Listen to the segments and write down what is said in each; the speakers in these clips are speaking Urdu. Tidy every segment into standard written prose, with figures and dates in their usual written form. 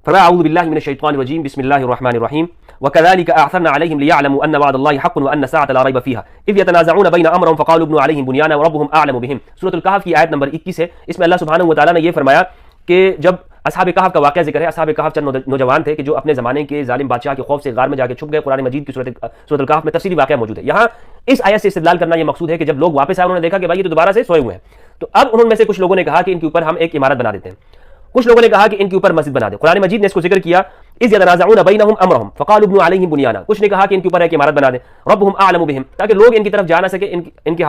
فرمایا اعوذ باللہ من الشیطان الرجیم بسم اللہ الرحمن الرحیم وكذلك اعثرنا عليهم ليعلموا ان وعد الله حق وان الساعه لا ريب فيها اذ يتنازعون بين امرهم فقالوا ابنوا عليهم بنيانا وربهم اعلم بهم. سورۃ الکہف کی آیت نمبر 21 ہے. اس میں اللہ سبحانہ و تعالیٰ نے یہ فرمایا کہ جب اصحاب کہف کا واقعہ ذکر ہے. اصحاب کہف چند نوجوان تھے کہ جو اپنے زمانے کے ظالم بادشاہ کے خوف سے غار میں جا کے چھپ گئے. قرآن مجید کی سورۃ الکہف میں تفصیلی واقعہ موجود ہے. یہاں اس آیت سے استدلال کرنا یہ مقصود ہے کہ جب لوگ واپس آئے انہوں نے دیکھا کہ بھائی یہ تو دوبارہ سے سوئے ہوئے ہیں. تو اب انہوں میں سے کچھ لوگوں نے کہا کہ ان کے اوپر ہم ایک عمارت بنا دیتے ہیں. کچھ لوگوں نے کہا کہ ان کے اوپر مسجد بنا دیں. قرآن مجید نے اس کو ذکر کیا اذ یتنازعون بینہم امرہم فقالوا ابنوا علیہم بنیانا. کچھ نے کہا کہ ان کے اوپر ایک عمارت بنا دیں. ربہم اعلم بہم, تاکہ لوگ ان کی طرف جا نہ سکے. ان کی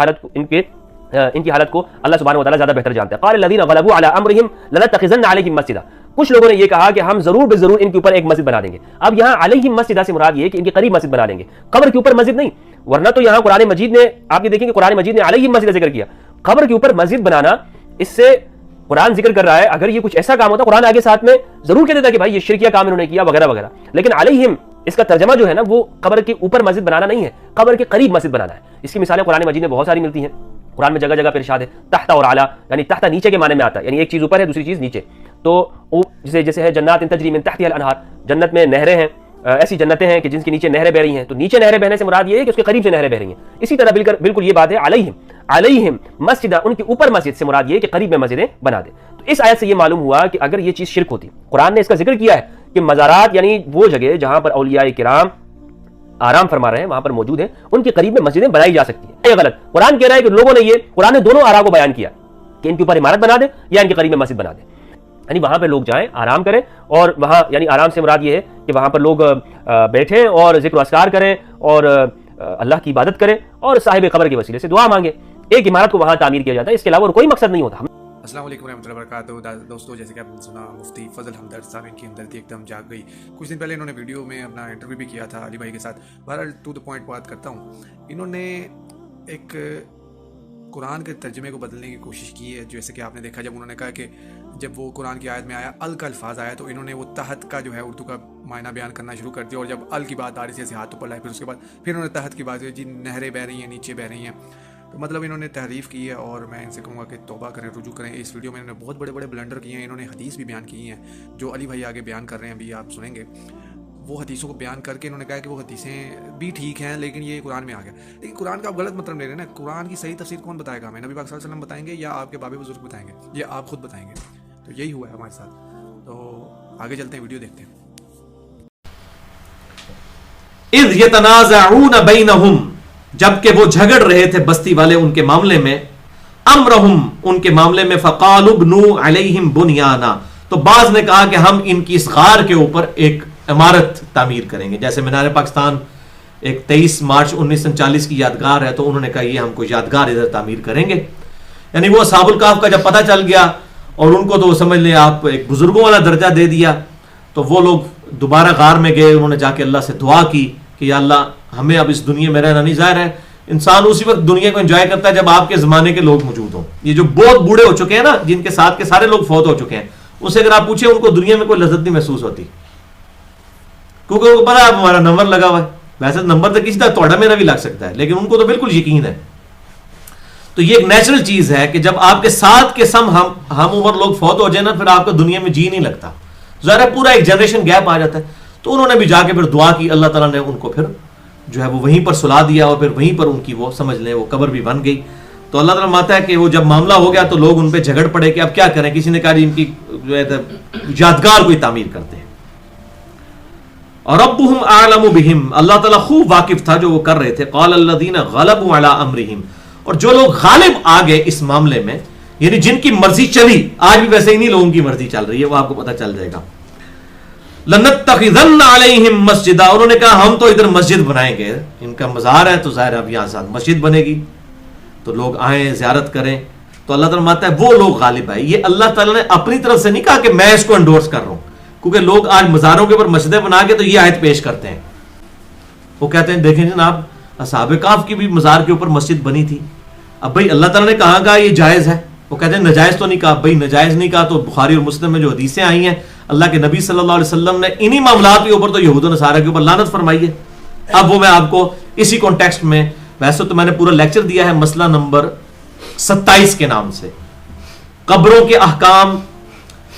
حالت کو اللہ سبحانہ و تعالیٰ زیادہ بہتر جانتا ہے. قال الذین غلبوا علی امرہم لنتخذن علیہم مسجدا. کچھ لوگوں نے یہ کہا کہ ہم ضرور بے ضرور ان کے اوپر ایک مسجد بنا دیں گے. اب یہاں علیہم مسجدہ سے مراد یہ ہے کہ ان کے قریب مسجد بنا دیں گے, قبر کے اوپر مسجد نہیں. ورنہ تو یہاں قرآن مجید نے آپ یہ دیکھیں کہ قرآن مجید نے علیہم مسجد ذکر کیا. قبر کے اوپر مسجد بنانا, اس سے قرآن ذکر کر رہا ہے اگر یہ کچھ ایسا کام ہوتا قرآن آگے ساتھ میں ضرور کہہ دیتا کہ بھائی یہ شرکیہ کام انہوں نے کیا وغیرہ وغیرہ. لیکن علیہم اس کا ترجمہ جو ہے نا وہ قبر کے اوپر مسجد بنانا نہیں ہے, قبر کے قریب مسجد بنانا ہے. اس کی مثالیں قرآن مجید میں بہت ساری ملتی ہیں. قرآن میں جگہ جگہ پر ارشاد ہے تحت اور اعلیٰ, یعنی تحت نیچے کے معنی میں آتا ہے, یعنی ایک چیز اوپر ہے دوسری چیز نیچے. تو جیسے ہے جنات تجری من تحتها الانہار, جنت میں نہریں ہیں, ایسی جنتیں ہیں کہ جن کے نیچے نہریں بہ رہی ہیں. تو نیچے نہریں بہنے سے مراد یہ ہے کہ اس کے قریب سے نہریں بہ رہی ہیں. اسی طرح بالکل یہ بات ہے علیہم مسجدہ, ان کے اوپر مسجد سے مراد یہ ہے کہ قریب میں مسجدیں بنا دے. تو اس آیت سے یہ معلوم ہوا کہ اگر یہ چیز شرک ہوتی, قرآن نے اس کا ذکر کیا ہے کہ مزارات یعنی وہ جگہ جہاں پر اولیاء کرام آرام فرما رہے ہیں وہاں پر موجود ہیں, ان کے قریب میں مسجدیں بنائی جا سکتی ہیں. یہ غلط. قرآن کہہ رہا ہے کہ لوگوں نے قرآن نے دونوں آراء کو بیان کیا کہ ان کے اوپر عمارت بنا دے یا ان کے قریب میں مسجد بنا دے. یعنی وہاں پہ لوگ جائیں آرام کریں, اور وہاں یعنی آرام سے مراد یہ ہے کہ وہاں پر لوگ بیٹھیں اور ذکر و اذکار کریں اور اللہ کی عبادت کریں اور صاحب قبر کے وسیلے سے دعا مانگیں. ایک عمارت کو وہاں تعمیر کیا جاتا ہے, اس کے علاوہ کوئی مقصد نہیں ہوتا. السلام علیکم ورحمۃ اللہ وبرکاتہ. دوستو جیسے کہ آپ نے سنا مفتی فضل ہمدرد صاحب, ان کی ہمدردی ایک دم جاگ گئی. کچھ دن پہلے انہوں نے ویڈیو میں اپنا انٹرویو بھی کیا تھا علی بھائی کے ساتھ. بہرحال ٹو دا پوائنٹ بات کرتا ہوں. انہوں نے ایک قرآن کے ترجمے کو بدلنے کی کوشش کی ہے. جیسے کہ آپ نے دیکھا جب انہوں نے کہا کہ جب وہ قرآن کی آیت میں آیا ال کا الفاظ آیا تو انہوں نے وہ تحت کا جو ہے اردو کا معنی بیان کرنا شروع کر دیا, اور جب ال کی بات آ رہی سے ہاتھ اوپر لائے, پھر اس کے بعد پھر انہوں نے تحت کی بات کی جی نہریں بہ رہی ہیں نیچے بہ رہی ہیں. تو مطلب انہوں نے تحریف کی ہے, اور میں ان سے کہوں گا کہ توبہ کریں, رجوع کریں. اس ویڈیو میں انہوں نے بہت بڑے بڑے بلنڈر کیے ہیں. انہوں نے حدیث بھی بیان کی ہیں جو علی بھائی آگے بیان کر رہے ہیں, ابھی آپ سنیں گے. وہ حدیثوں کو بیان کر کے انہوں نے کہا کہ وہ حدیثیں بھی ٹھیک ہیں لیکن یہ قرآن میں آ گیا. لیکن قرآن کا آپ غلط مطلب لے رہے ہیں نا. قرآن کی صحیح تفسیر کون بتائے گا ہمیں؟ نبی پاک صلی اللہ علیہ وسلم بتائیں گے یا آپ کے باب بزرگ بتائیں گے یا آپ خود بتائیں گے؟ تو یہی ہوا ہے ہمارے ساتھ. تو آگے چلتے ہیں, ویڈیو دیکھتے ہیں. اذ یتنازعون بینہم, جبکہ وہ جھگڑ رہے تھے بستی والے ان کے معاملے میں, امرہم ان کے معاملے میں, فقالوا ابنوا علیہم بنیانا, تو بعض نے کہا کہ ہم ان کی اس غار کے اوپر ایک عمارت تعمیر کریں گے. جیسے مینار پاکستان ایک 23 مارچ 1939 کی یادگار ہے, تو انہوں نے کہا یہ ہم کو یادگار ادھر تعمیر کریں گے. یعنی وہ اصحاب الکہف کا جب پتہ چل گیا اور ان کو تو سمجھ لیں آپ ایک بزرگوں والا درجہ دے دیا, تو وہ لوگ دوبارہ غار میں گئے. انہوں نے جا کے اللہ سے دعا کی کہ یا اللہ ہمیں اب اس دنیا میں رہنا نہیں. ظاہر ہے انسان اسی وقت دنیا کو انجوائے کرتا ہے جب آپ کے زمانے کے لوگ موجود ہوں. یہ جو بہت بوڑھے ہو چکے ہیں نا, جن کے ساتھ کے سارے لوگ فوت ہو چکے ہیں, اسے اگر آپ پوچھیں ان کو دنیا میں کوئی لذت نہیں محسوس ہوتی, کیونکہ ان کو پتا ہے ہمارا نمبر لگا ہوا ہے. ویسے نمبر تو کسی طرح تھوڑا میرا بھی لگ سکتا ہے, لیکن ان کو تو بالکل یقین ہے. تو یہ ایک نیچرل چیز ہے کہ جب آپ کے ساتھ کے سم ہم عمر لوگ فوت ہو جائیں نا, پھر آپ کو دنیا میں جی نہیں لگتا. ظاہر پورا ایک جنریشن گیپ آ جاتا ہے. تو انہوں نے بھی جا کے پھر دعا کی, اللہ تعالیٰ نے ان کو پھر جو ہے وہ وہیں پر سلا دیا, اور پھر وہیں پر ان کی وہ سمجھ لیں وہ قبر بھی بن گئی. تو اللہ تعالیٰ مانتا ہے کہ وہ جب معاملہ ہو گیا تو لوگ ان پہ جھگڑ پڑے کہ اب کیا کریں. کسی نے کہا جی ان کی جو ہے یادگار کوئی تعمیر کرتے ہیں. اور ربهم اعلم بهم, اللہ تعالیٰ خوب واقف تھا جو وہ کر رہے تھے. قال الذين غلبوا على امرهم, اور جو لوگ غالب آ گئے اس معاملے میں, یعنی جن کی مرضی چلی. آج بھی ویسے انہی لوگوں کی مرضی چل رہی ہے, وہ آپ کو پتہ چل جائے گا. لنتخذن علیہم مسجدا, انہوں نے کہا ہم تو ادھر مسجد بنائیں گے. ان کا مزار ہے تو ظاہر اب یہاں ساتھ مسجد بنے گی, تو لوگ آئیں زیارت کریں. تو اللہ تعالیٰ مانتا ہے وہ لوگ غالب آئے. یہ اللہ تعالیٰ نے اپنی طرف سے نہیں کہا کہ میں اس کو انڈورس کر رہا ہوں, کیونکہ لوگ آج مزاروں کے اوپر مسجدیں بنا کے تو یہ آیت پیش کرتے ہیں. وہ کہتے ہیں دیکھیں جناب اصحاب کہف کی بھی مزار کے اوپر مسجد بنی تھی. اب بھائی اللہ تعالیٰ نے کہا یہ جائز ہے. وہ کہتے ہیں نجائز تو نہیں کہا. بھائی نجائز نہیں کہا تو بخاری اور مسلم میں جو حدیثیں آئی ہیں, اللہ کے نبی صلی اللہ علیہ وسلم نے انہی معاملات کے اوپر تو یہود و نصارہ کے اوپر لعنت فرمائی ہے. اب وہ میں آپ کو اسی کانٹیکسٹ میں, ویسے تو میں نے پورا لیکچر دیا ہے مسئلہ نمبر 27 کے نام سے, قبروں کے احکام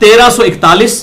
1341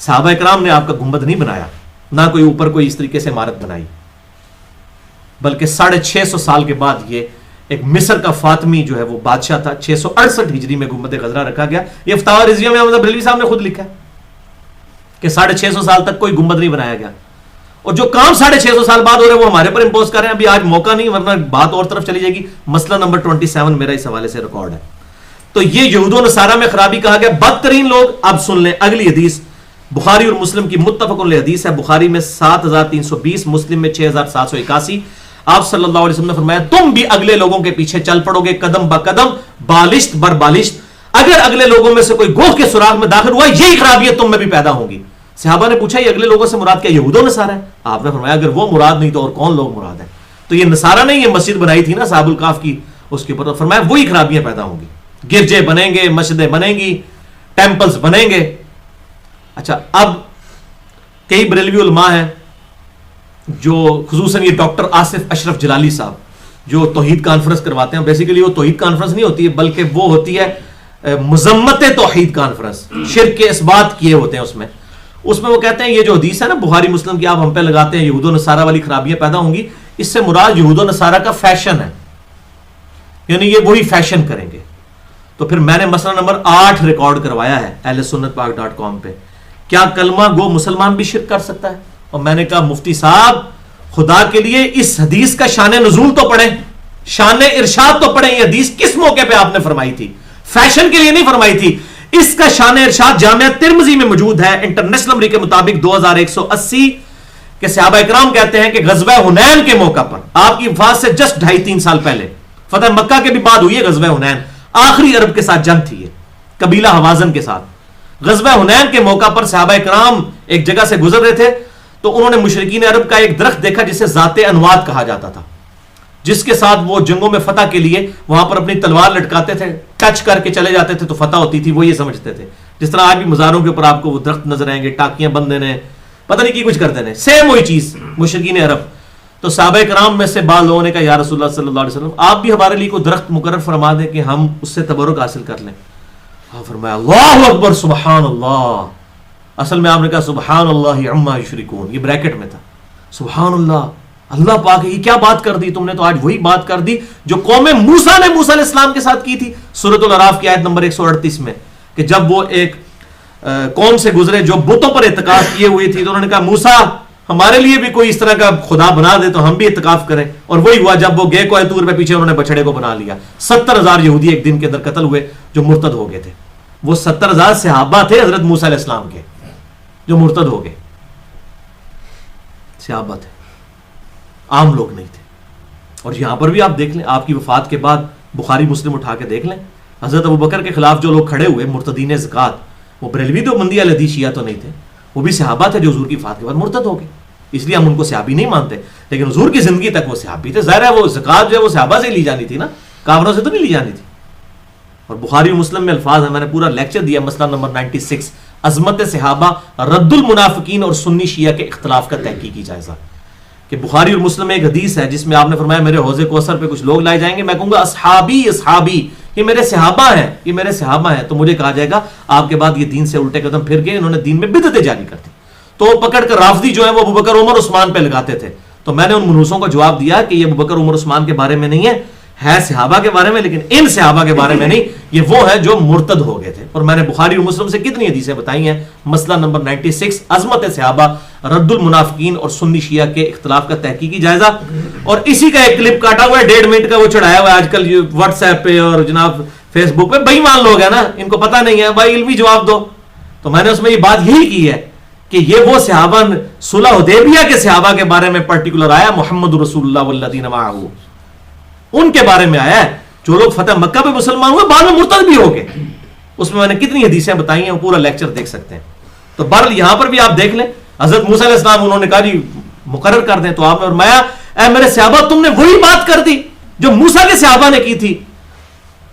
صحابہ کرام نے آپ کا گنبد نہیں بنایا, نہ کوئی اوپر کوئی اس طریقے سے عمارت بنائی, بلکہ 650 سال کے بعد یہ ایک مصر کا فاطمی جو ہے وہ بادشاہ تھا, 668 ہجری میں گنبد خضرا رکھا گیا. یہ فتاوی رضویہ میں احمد بریلوی صاحب نے خود لکھا ہے کہ 650 سال تک کوئی گنبد نہیں بنایا گیا, اور جو کام 650 سال بعد ہو رہے ہیں وہ ہمارے پر امپوز کر رہے ہیں. ابھی آج موقع نہیں, ورنہ بات اور طرف چلی جائے گی. مسئلہ نمبر 27 میرا اس حوالے سے ریکارڈ ہے. تو یہ یہود و نصارہ میں خرابی کہا گیا. بدترین لوگ, اب سن لیں اگلی حدیث, بخاری اور مسلم کی متفق علیہ حدیث ہے, بخاری میں 7320, مسلم میں 6781. آپ صلی اللہ علیہ وسلم نے فرمایا تم بھی اگلے لوگوں کے پیچھے چل پڑو گے قدم با قدم, بالشت بر بالشت. اگر اگلے لوگوں میں سے کوئی گوہ کے سوراخ میں داخل ہوا, یہی خرابیت تم میں بھی پیدا ہوں گی. صحابہ نے پوچھا یہ اگلے لوگوں سے مراد کیا یہود و نصارہ ہے؟ آپ نے فرمایا اگر وہ مراد نہیں تو اور کون لوگ مراد ہیں؟ تو یہ نصارہ نے یہ مسجد بنائی تھی نا اصحاب الکاف کی, اس کے اوپر فرمایا وہی خرابیاں پیدا ہوں گی, گرجے بنیں گے, مسجدیں بنیں گی, ٹیمپلز بنیں گے. اچھا, اب کئی بریلوی علماء ہیں جو خصوصاً یہ ڈاکٹر آصف اشرف جلالی صاحب جو توحید کانفرنس کرواتے ہیں, بیسیکلی وہ توحید کانفرنس نہیں ہوتی ہے بلکہ وہ ہوتی ہے مذمت توحید کانفرنس, شرک کے اثبات کیے ہوتے ہیں اس میں وہ کہتے ہیں یہ جو حدیث ہے نا بخاری مسلم کی آپ ہم پہ لگاتے ہیں یہود و نصارہ والی خرابیاں پیدا ہوں گی, اس سے مراد یہود و نصارہ کا فیشن ہے, یعنی یہ وہی فیشن کریں گے. تو پھر میں نے مسئلہ نمبر 8 ریکارڈ کروایا ہے ahlsunnatpak.com پہ, کیا کلمہ گو مسلمان بھی شرک کر سکتا ہے؟ اور میں نے کہا مفتی صاحب خدا کے لیے اس حدیث کا شان نزول تو پڑھیں, شان ارشاد تو پڑھیں. یہ حدیث کس موقع پہ آپ نے فرمائی تھی؟ فیشن کے لیے نہیں فرمائی تھی. اس کا شان ارشاد جامعہ ترمذی میں موجود ہے انٹرنیشنل نمبر کے مطابق 2180 کہ صحابہ کرام کہتے ہیں کہ غزوہ حنین کے موقع پر آپ کی وفات سے جسٹ 2.5-3 سال پہلے, فتح مکہ کے بھی بعد ہوئی ہے غزوہ حنین, آخری عرب کے ساتھ جنگ تھی یہ قبیلہ حوازن کے ساتھ. غزوہ حنین کے موقع پر صحابہ کرام ایک جگہ سے گزر رہے تھے تو انہوں نے مشرکین عرب کا ایک درخت دیکھا جسے ذات انواد کہا جاتا تھا, جس کے ساتھ وہ جنگوں میں فتح کے لیے وہاں پر اپنی تلوار لٹکاتے تھے, ٹچ کر کے چلے جاتے تھے تو فتح ہوتی تھی. وہ یہ سمجھتے تھے جس طرح آج بھی مزاروں کے اوپر آپ کو وہ درخت نظر آئیں گے, ٹاکیاں بند دینے, پتہ نہیں کی کچھ کرتے ہیں, سیم وہی چیز مشرکین عرب. تو صحابہ کرام میں سے بعض لوگوں نے کہا یا رسول اللہ صلی اللہ علیہ وسلم آپ بھی ہمارے لیے کوئی درخت مقرر فرما دیں کہ ہم اس سے تبرک حاصل کر لیں. آپ فرمایا اللہ اکبر سبحان اللہ. اصل میں آپ نے کہا سبحان اللہ عما یشرکون, یہ بریکٹ میں تھا, سبحان اللہ, اللہ پاک ہے, یہ کیا بات کر دی تم نے؟ تو آج وہی بات کر دی جو قوم موسیٰ نے موسیٰ علیہ السلام کے ساتھ کی تھی سورۃ الاعراف کی آیت نمبر 138 میں, کہ جب وہ ایک قوم سے گزرے جو بتوں پر اعتکاف کیے ہوئی تھی تو انہوں نے کہا موسیٰ ہمارے لیے بھی کوئی اس طرح کا خدا بنا دے تو ہم بھی اعتکاف کریں. اور وہی ہوا جب وہ گئے کوہ طور پہ, پیچھے انہوں نے بچڑے کو بنا لیا. 70,000 یہودی ایک دن کے اندر قتل ہوئے جو مرتد ہو گئے تھے. وہ 70,000 صحابہ تھے حضرت موسیٰ علیہ السلام کے جو مرتد ہو گئے, صحابہ تھے, عام لوگ نہیں تھے. اور یہاں پر بھی آپ دیکھ لیں آپ کی وفات کے بعد بخاری مسلم اٹھا کے دیکھ لیں, حضرت ابوبکر کے خلاف جو لوگ کھڑے ہوئے مرتدین زکات, وہ بریلوی دیوبندی اہل حدیث شیعہ تو نہیں تھے, وہ بھی صحابہ تھے جو حضور کی وفات کے بعد مرتد ہو گئے. اس لیے ہم ان کو صحابی نہیں مانتے, لیکن حضور کی زندگی تک وہ صحابی تھے. ظاہر ہے وہ زکات جو ہے وہ صحابہ سے لی جانی تھی نا, کافروں سے تو نہیں لی جانی تھی. اور بخاری و مسلم میں الفاظ ہیں, میں نے پورا لیکچر دیا مسئلہ نمبر 96 عظمت صحابہ, رد المنافقین اور سنی شیعہ کے اختلاف کا تحقیقی جائزہ. کہ بخاری اور مسلم میں ایک حدیث ہے جس میں آپ نے فرمایا میرے حوض کوثر پہ کچھ لوگ لائے جائیں گے, میں کہوں گا اصحابی اصحابی, یہ میرے صحابہ ہیں, یہ میرے صحابہ ہیں. تو مجھے کہا جائے گا آپ کے بعد یہ دین سے الٹے قدم پھر گئے, انہوں نے دین میں بدعتیں جاری کر دی. تو پکڑ کر رافضی جو ہے وہ ابوبکر عمر عثمان پہ لگاتے تھے. تو میں نے ان منوسوں کو جواب دیا کہ یہ ابوبکر عمر عثمان کے بارے میں نہیں ہے صحابہ کے بارے میں, لیکن ان صحابہ کے بارے میں نہیں, یہ وہ ہیں جو مرتد ہو گئے تھے. اور میں نے بخاری اور مسلم سے کتنی حدیثیں بتائی ہیں. مسئلہ نمبر 96 عظمت صحابہ, رد المنافقین اور سنی شیعہ کے اختلاف کا تحقیقی جائزہ. اور اسی کا ایک کلپ کاٹا ہوا ہے 1.5 منٹ کا, وہ چڑھایا ہوا ہے آج کل واٹس ایپ پہ اور جناب فیس بک پہ. بے ایمان لوگ ہیں نا, ان کو پتہ نہیں ہے, بھائی علمی جواب دو. تو میں نے اس میں یہ بات یہی کی ہے کہ یہ وہ صحابہ صلح حدیبیہ کے صحابہ کے بارے میں پرٹیکولر آیا, محمد رسول اللہ والذین معہ, ان کے بارے میں آیا ہے جو لوگ فتح مکہ پہ مسلمان ہوئے بعد میں مرتد بھی ہو گئے. اس میں نے کتنی حدیثیں بتائی ہیں, وہ پورا لیکچر دیکھ سکتے ہیں. تو بہرحال یہاں پر بھی آپ دیکھ لیں, حضرت موسیٰ علیہ السلام انہوں نے کہا جی مقرر کر دیں, تو آپ نے فرمایا اے میرے صحابہ تم نے وہی بات کر دی جو موسیٰ کے صحابہ نے کی تھی.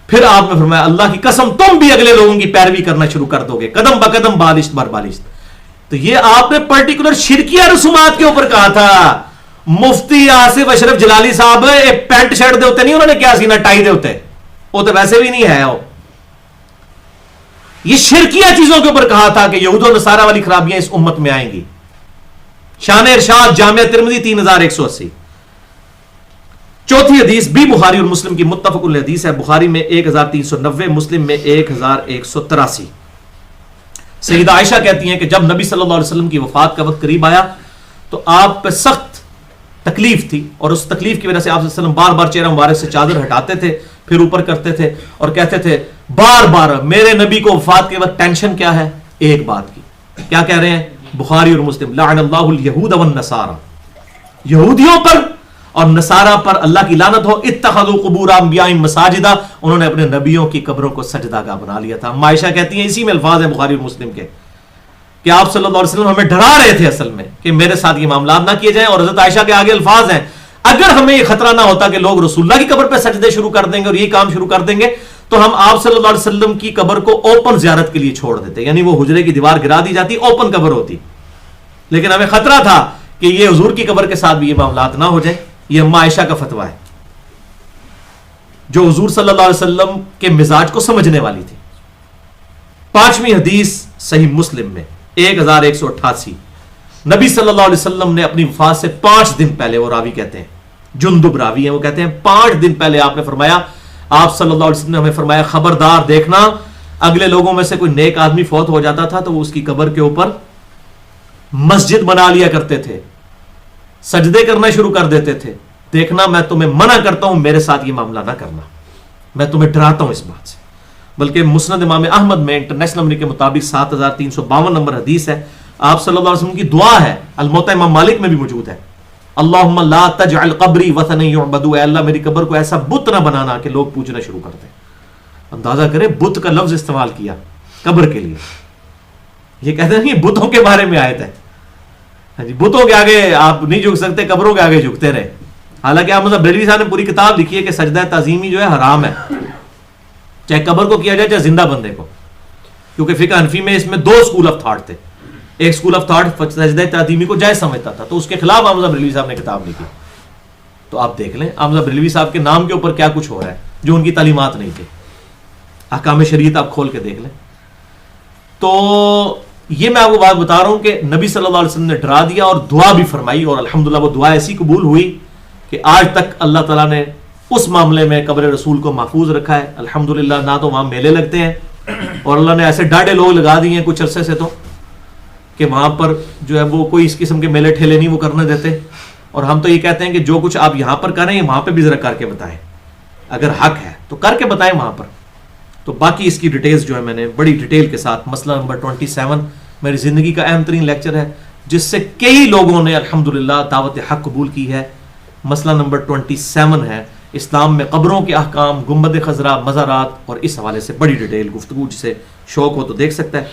پھر آپ نے فرمایا اللہ کی قسم تم بھی اگلے لوگوں کی پیروی کرنا شروع کر دو گے قدم بقدم بالشت بر بالشت. تو یہ آپ نے پرٹیکولر شرکیہ رسومات کے اوپر کہا تھا. مفتی آصف اشرف جلالی صاحب ایک پینٹ شرٹ دے ہوتے نہیں, انہوں نے کیا سینا ٹائی دے ہوتے, وہ تو ویسے بھی نہیں ہے. یہ شرکیہ چیزوں کے اوپر کہا تھا کہ یہود و نصارہ والی خرابیاں اس امت میں آئیں گی. شان ارشاد جامعہ ترمذی 3180. چوتھی حدیث بھی بخاری اور مسلم کی متفق الحدیث ہے. بخاری میں 1390، مسلم میں 1183. سیدہ عائشہ کہتی ہیں کہ جب نبی صلی اللہ علیہ وسلم کی وفات کا وقت قریب آیا تو آپ پہ سخت تکلیف تھی، اور اس تکلیف کی وجہ سے آپ صلی اللہ علیہ وسلم بار بار چہرہ مبارک سے چادر ہٹاتے تھے، پھر اوپر کرتے تھے اور کہتے تھے بار بار میرے نبی کو وفات کے وقت ٹینشن کیا ہے؟ ایک بات کی. کیا کہہ رہے ہیں؟ بخاری اور مسلم، لعن اللہ الیہود والنصارى، یہودیوں پر اور نصارہ پر اللہ کی لعنت ہو، اتخذوا قبور انبیاء مساجدہ، انہوں نے اپنے نبیوں کی قبروں کو سجدہ گاہ بنا لیا تھا. عائشہ کہتی ہیں اسی میں الفاظ ہیں بخاری اور مسلم کے کہ آپ صلی اللہ علیہ وسلم ہمیں ڈرا رہے تھے اصل میں کہ میرے ساتھ یہ معاملات نہ کیے جائیں. اور حضرت عائشہ کے آگے الفاظ ہیں اگر ہمیں یہ خطرہ نہ ہوتا کہ لوگ رسول اللہ کی قبر پہ سجدے شروع کر دیں گے اور یہ کام شروع کر دیں گے تو ہم آپ صلی اللہ علیہ وسلم کی قبر کو اوپن زیارت کے لیے چھوڑ دیتے، یعنی وہ حجرے کی دیوار گرا دی جاتی، اوپن قبر ہوتی. لیکن ہمیں خطرہ تھا کہ یہ حضور کی قبر کے ساتھ بھی یہ معاملات نہ ہو جائیں. یہ اماں عائشہ کا فتویٰ ہے جو حضور صلی اللہ علیہ وسلم کے مزاج کو سمجھنے والی تھی. پانچویں حدیث صحیح مسلم میں 1188. نبی صلی اللہ علیہ وسلم نے اپنی وفات سے 5 دن پہلے، وہ راوی کہتے ہیں جندب راوی ہیں، وہ کہتے ہیں 5 دن پہلے آپ نے فرمایا، آپ صلی اللہ علیہ وسلم نے ہمیں فرمایا خبردار دیکھنا اگلے لوگوں میں سے کوئی نیک آدمی فوت ہو جاتا تھا تو وہ اس کی قبر کے اوپر مسجد بنا لیا کرتے تھے، سجدے کرنا شروع کر دیتے تھے. دیکھنا میں تمہیں منع کرتا ہوں میرے ساتھ یہ معاملہ نہ کرنا، میں تمہیں ڈراتا ہوں اس بات سے. بلکہ مسند امام احمد میں انٹرنیشنل نمبر کے مطابق 7352 نمبر حدیث ہے. آپ صلی اللہ علیہ وسلم کی دعا ہے، الموطا امام مالک میں بھی موجود ہے، اللہم لا تجعل قبری وثنا یعبد، اے اللہ میری قبر کو ایسا بت نہ بنانا کہ لوگ پوجنا شروع کر دیں. اندازہ کریں بت کا لفظ استعمال کیا قبر کے لیے. یہ کہتے ہیں کہ بتوں کے بارے میں آیت ہے. ہاں جی، بتوں کے آگے آپ نہیں جھک سکتے، قبروں کے آگے جھکتے رہے. حالانکہ احمد بریلوی صاحب نے پوری کتاب لکھی ہے کہ سجدہ تعظیمی جو ہے حرام ہے، چاہے قبر کو کیا جائے چاہے زندہ بندے کو، کیونکہ فقہ حنفی میں اس میں 2 اسکول آف تھاٹ تھے. ایک اسکول آف تھاٹ سجدہ تعظیمی کو جائز سمجھتا تھا تو اس کے خلاف احمد بریلوی صاحب نے کتاب لکھی. تو آپ دیکھ لیں احمد بریلوی صاحب کے نام کے اوپر کیا کچھ ہو رہا ہے جو ان کی تعلیمات نہیں تھے. احکام شریعت آپ کھول کے دیکھ لیں. تو یہ میں آپ کو بات بتا رہا ہوں کہ نبی صلی اللہ علیہ وسلم نے ڈرا دیا اور دعا بھی فرمائی، اور الحمدللہ وہ دعا ایسی قبول ہوئی کہ آج تک اللہ تعالیٰ نے اس معاملے میں قبر رسول کو محفوظ رکھا ہے الحمدللہ. نہ تو وہاں میلے لگتے ہیں، اور اللہ نے ایسے ڈاڈے لوگ لگا دیے ہیں کچھ عرصے سے تو کہ وہاں پر جو ہے وہ کوئی اس قسم کے میلے ٹھیلے نہیں وہ کرنے دیتے. اور ہم تو یہ کہتے ہیں کہ جو کچھ آپ یہاں پر کریں وہاں پہ بھی ذرا کر کے بتائیں، اگر حق ہے تو کر کے بتائیں وہاں پر. تو باقی اس کی ڈیٹیلز جو ہے میں نے بڑی ڈیٹیل کے ساتھ، مسئلہ نمبر 27 میری زندگی کا اہم ترین لیکچر ہے جس سے کئی لوگوں نے الحمدللہ دعوت حق قبول کی ہے. مسئلہ نمبر 27 ہے اسلام میں قبروں کے احکام، گنبد خضرا، مزارات، اور اس حوالے سے بڑی ڈیٹیل گفتگو، جسے شوق ہو تو دیکھ سکتا ہے.